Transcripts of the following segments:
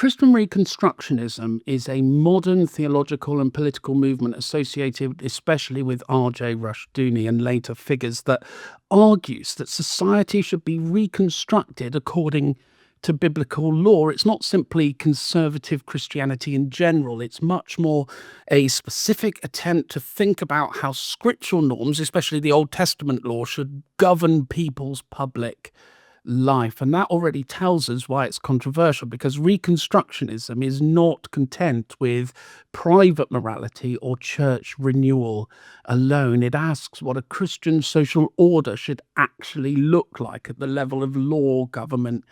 Christian Reconstructionism is a modern theological and political movement associated especially with R.J. Rushdoony and later figures that argues that society should be reconstructed according to biblical law. It's not simply conservative Christianity in general. It's much more a specific attempt to think about how scriptural norms, especially the Old Testament law, should govern people's public life. And that already tells us why it's controversial, because Reconstructionism is not content with private morality or church renewal alone. It asks what a Christian social order should actually look like at the level of law, government,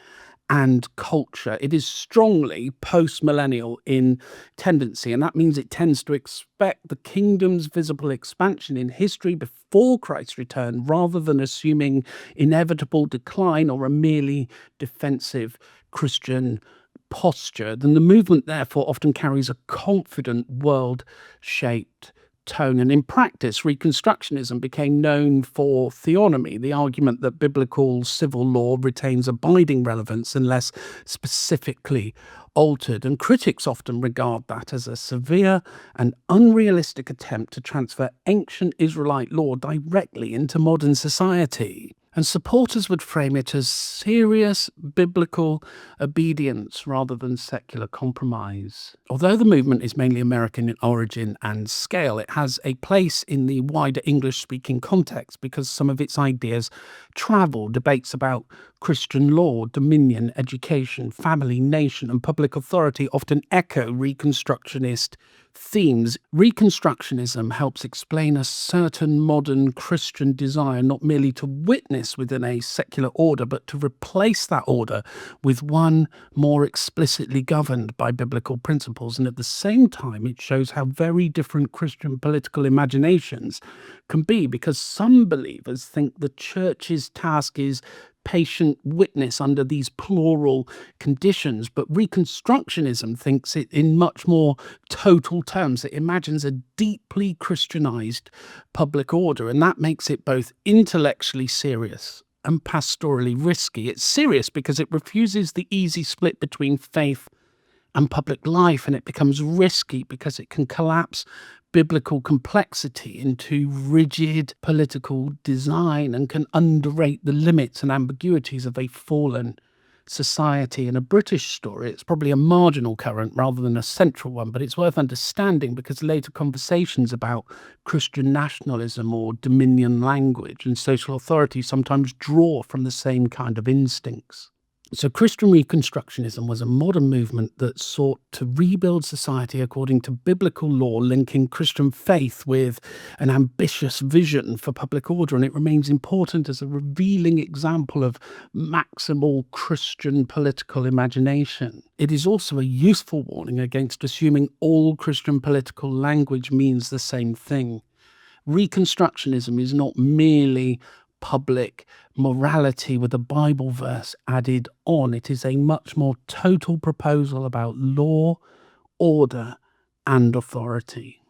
and culture. It is strongly postmillennial in tendency, and that means it tends to expect the kingdom's visible expansion in history before Christ's return, rather than assuming inevitable decline or a merely defensive Christian posture. Then the movement, therefore, often carries a confident, world-shaped tone. And in practice, Reconstructionism became known for theonomy, the argument that biblical civil law retains abiding relevance unless specifically altered. And critics often regard that as a severe and unrealistic attempt to transfer ancient Israelite law directly into modern society. And supporters would frame it as serious biblical obedience rather than secular compromise. Although the movement is mainly American in origin and scale, it has a place in the wider English-speaking context because some of its ideas travel. Debates about Christian law, dominion, education, family, nation, and public authority often echo Reconstructionist themes. Reconstructionism helps explain a certain modern Christian desire not merely to witness within a secular order, but to replace that order with one more explicitly governed by biblical principles. And at the same time, it shows how very different Christian political imaginations can be, because some believers think the church's task is patient witness under these plural conditions, but Reconstructionism thinks it in much more total terms. It imagines a deeply Christianized public order, and that makes it both intellectually serious and pastorally risky. It's serious because it refuses the easy split between faith and public life, and it becomes risky because it can collapse biblical complexity into rigid political design and can underrate the limits and ambiguities of a fallen society. In a British story, it's probably a marginal current rather than a central one, but it's worth understanding because later conversations about Christian nationalism or dominion language and social authority sometimes draw from the same kind of instincts. So Christian Reconstructionism was a modern movement that sought to rebuild society according to biblical law, linking Christian faith with an ambitious vision for public order, and it remains important as a revealing example of maximal Christian political imagination. It is also a useful warning against assuming all Christian political language means the same thing. Reconstructionism is not merely public morality with a Bible verse added on. It is a much more total proposal about law, order, and authority.